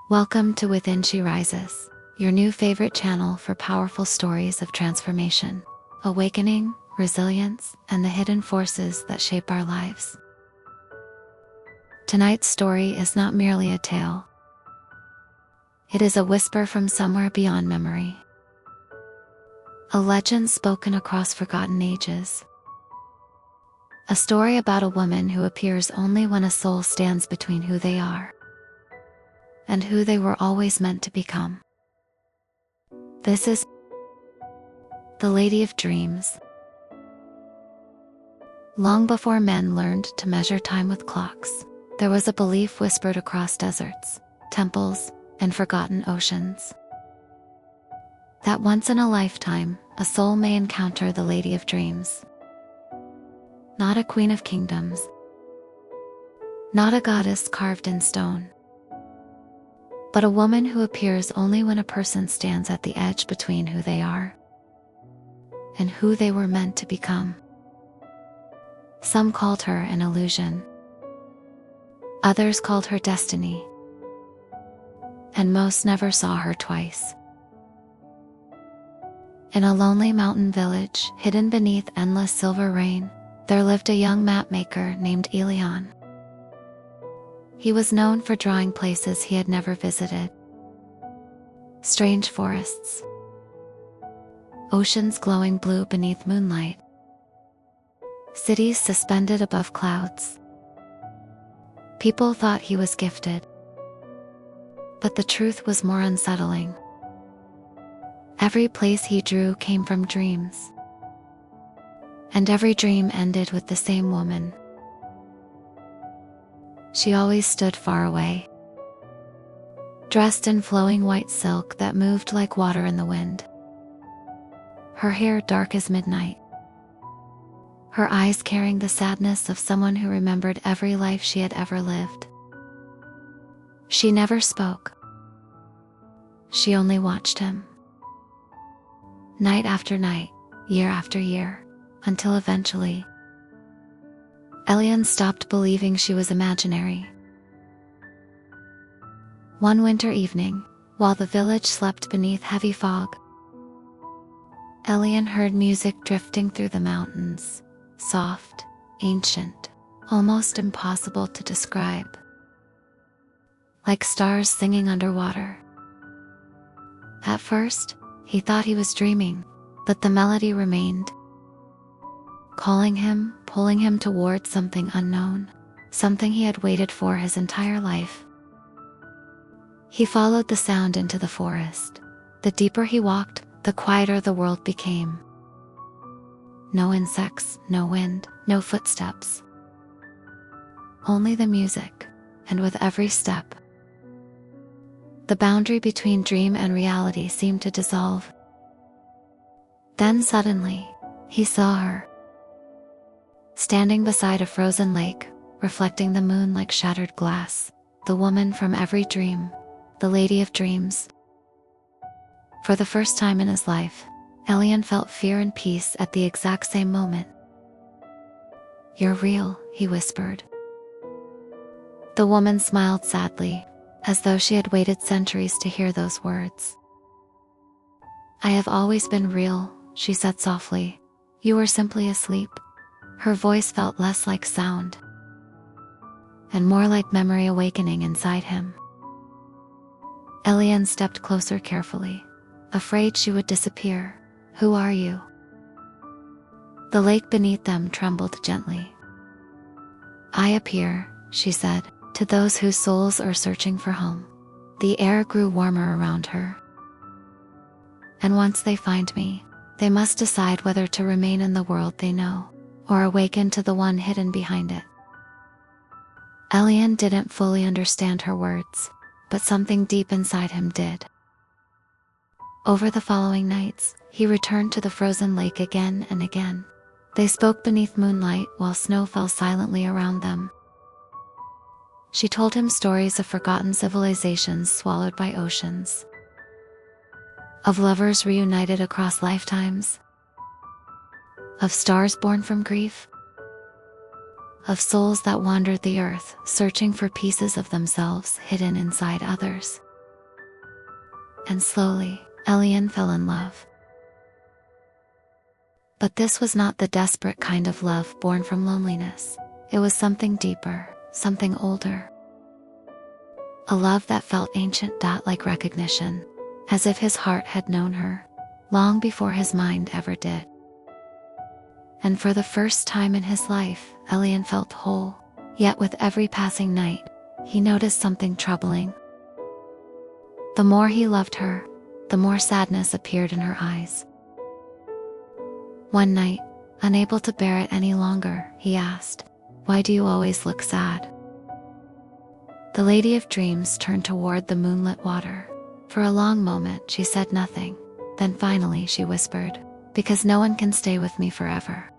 Welcome to Within She Rises, your new favorite channel for powerful stories of transformation, awakening, resilience, and the hidden forces that shape our lives. Tonight's story is not merely a tale. It is a whisper from somewhere beyond memory. A legend spoken across forgotten ages. A story about a woman who appears only when a soul stands between who they are and who they were always meant to become. This is the Lady of Dreams. Long before men learned to measure time with clocks, there was a belief whispered across deserts, temples, and forgotten oceans that once in a lifetime, a soul may encounter the Lady of Dreams. Not a queen of kingdoms, not a goddess carved in stone, but a woman who appears only when a person stands at the edge between who they are and who they were meant to become. Some called her an illusion. Others called her destiny. And most never saw her twice. In a lonely mountain village, hidden beneath endless silver rain, there lived a young mapmaker named Elian. He was known for drawing places he had never visited. Strange forests, oceans glowing blue beneath moonlight, cities suspended above clouds. People thought he was gifted, but the truth was more unsettling. Every place he drew came from dreams, and every dream ended with the same woman. She always stood far away, dressed in flowing white silk that moved like water in the wind. Her hair dark as midnight, her eyes carrying the sadness of someone who remembered every life she had ever lived. She never spoke. She only watched him. Night after night, year after year, until eventually, Elian stopped believing she was imaginary. One winter evening, while the village slept beneath heavy fog, Elian heard music drifting through the mountains, soft, ancient, almost impossible to describe, like stars singing underwater. At first, he thought he was dreaming, but the melody remained, calling him, pulling him toward something unknown, something he had waited for his entire life. He followed the sound into the forest. The deeper he walked, the quieter the world became. No insects, no wind, no footsteps. Only the music, and with every step, the boundary between dream and reality seemed to dissolve. Then suddenly, he saw her, standing beside a frozen lake, reflecting the moon like shattered glass, the woman from every dream, the Lady of Dreams. For the first time in his life, Elian felt fear and peace at the exact same moment. "You're real," he whispered. The woman smiled sadly, as though she had waited centuries to hear those words. "I have always been real," she said softly. "You were simply asleep." Her voice felt less like sound, and more like memory awakening inside him. Elian stepped closer carefully, afraid she would disappear. "Who are you?" The lake beneath them trembled gently. "I appear," she said, "to those whose souls are searching for home." The air grew warmer around her. "And once they find me, they must decide whether to remain in the world they know, or awaken to the one hidden behind it." Elian didn't fully understand her words, but something deep inside him did. Over the following nights, he returned to the frozen lake again and again. They spoke beneath moonlight while snow fell silently around them. She told him stories of forgotten civilizations swallowed by oceans, of lovers reunited across lifetimes, of stars born from grief, of souls that wandered the earth, searching for pieces of themselves hidden inside others. and slowly, Elian fell in love. But this was not the desperate kind of love born from loneliness. It was something deeper, something older. A love that felt ancient, like recognition, as if his heart had known her, long before his mind ever did. And for the first time in his life, Elian felt whole. Yet with every passing night, he noticed something troubling. The more he loved her, the more sadness appeared in her eyes. One night, unable to bear it any longer, he asked, "Why do you always look sad?" The Lady of Dreams turned toward the moonlit water. For a long moment she said nothing, then finally she whispered, "Because no one can stay with me forever."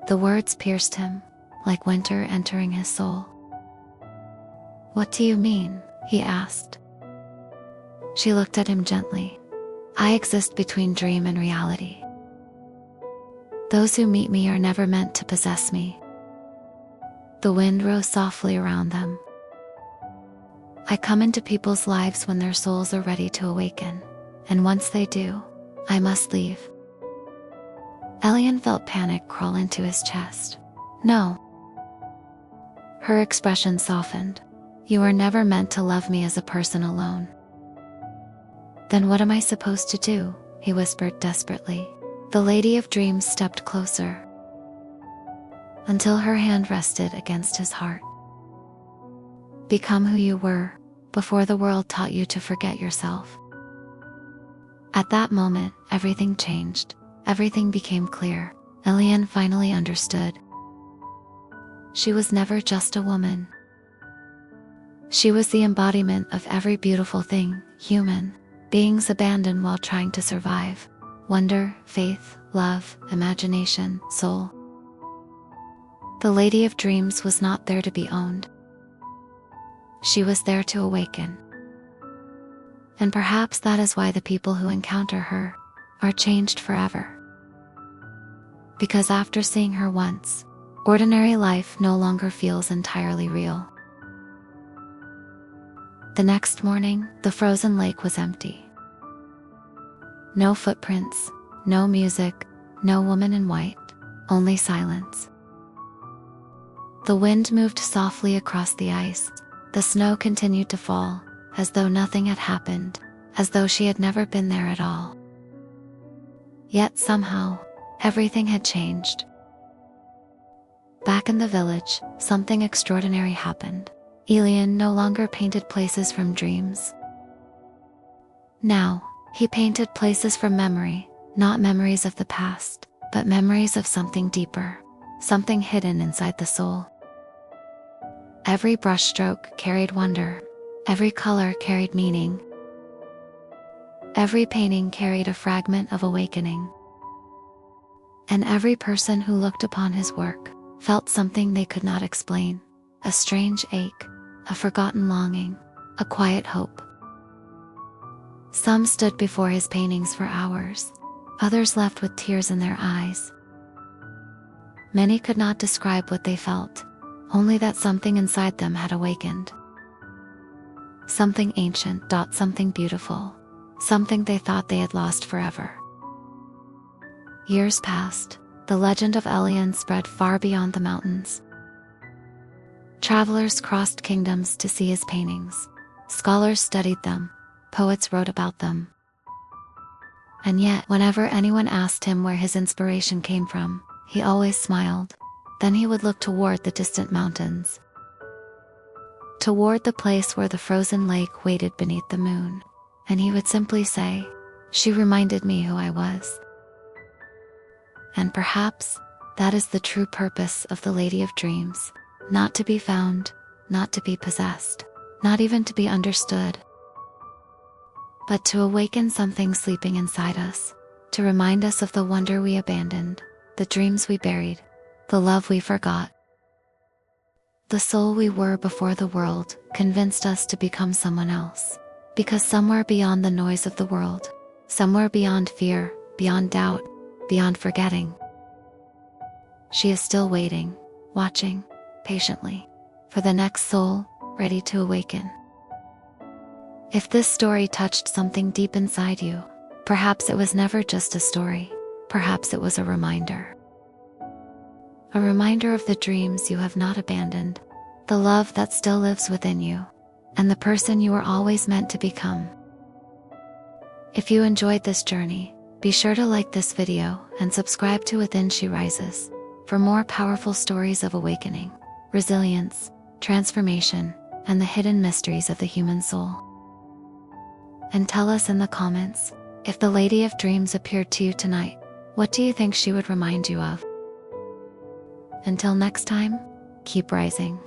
The words pierced him, like winter entering his soul. "What do you mean?" he asked. She looked at him gently. "I exist between dream and reality. Those who meet me are never meant to possess me." The wind rose softly around them. "I come into people's lives when their souls are ready to awaken, and once they do, I must leave." Elian felt panic crawl into his chest. "No." Her expression softened. "You were never meant to love me as a person alone." "Then what am I supposed to do?" he whispered desperately. The Lady of Dreams stepped closer, until her hand rested against his heart. "Become who you were, before the world taught you to forget yourself." At that moment, everything changed. Everything became clear. Elian finally understood. She was never just a woman. She was the embodiment of every beautiful thing, human, beings abandoned while trying to survive. Wonder, faith, love, imagination, soul. The Lady of Dreams was not there to be owned. She was there to awaken. And perhaps that is why the people who encounter her are changed forever. Because after seeing her once, ordinary life no longer feels entirely real. The next morning, the frozen lake was empty. No footprints, no music, no woman in white, only silence. The wind moved softly across the ice. The snow continued to fall, as though nothing had happened, as though she had never been there at all. Yet somehow, everything had changed. Back in the village, something extraordinary happened. Elian no longer painted places from dreams. Now, he painted places from memory, not memories of the past, but memories of something deeper, something hidden inside the soul. Every brushstroke carried wonder, every color carried meaning. Every painting carried a fragment of awakening. And every person who looked upon his work felt something they could not explain, a strange ache, a forgotten longing, a quiet hope. Some stood before his paintings for hours, others left with tears in their eyes. Many could not describe what they felt, only that something inside them had awakened. Something ancient, something beautiful, something they thought they had lost forever. Years passed. The legend of Elian spread far beyond the mountains. Travelers crossed kingdoms to see his paintings. Scholars studied them. Poets wrote about them. And yet, whenever anyone asked him where his inspiration came from, he always smiled. Then he would look toward the distant mountains, toward the place where the frozen lake waited beneath the moon, and he would simply say, "She reminded me who I was." And perhaps that is the true purpose of the Lady of Dreams, not to be found, not to be possessed, not even to be understood, but to awaken something sleeping inside us, to remind us of the wonder we abandoned, the dreams we buried, the love we forgot. The soul we were before the world convinced us to become someone else, because somewhere beyond the noise of the world, somewhere beyond fear, beyond doubt, beyond forgetting, she is still waiting, watching, patiently, for the next soul ready to awaken. If this story touched something deep inside you, perhaps it was never just a story, perhaps it was a reminder. A reminder of the dreams you have not abandoned, the love that still lives within you, and the person you were always meant to become. If you enjoyed this journey, be sure to like this video and subscribe to Within She Rises for more powerful stories of awakening, resilience, transformation, and the hidden mysteries of the human soul. And tell us in the comments, if the Lady of Dreams appeared to you tonight, what do you think she would remind you of? Until next time, keep rising.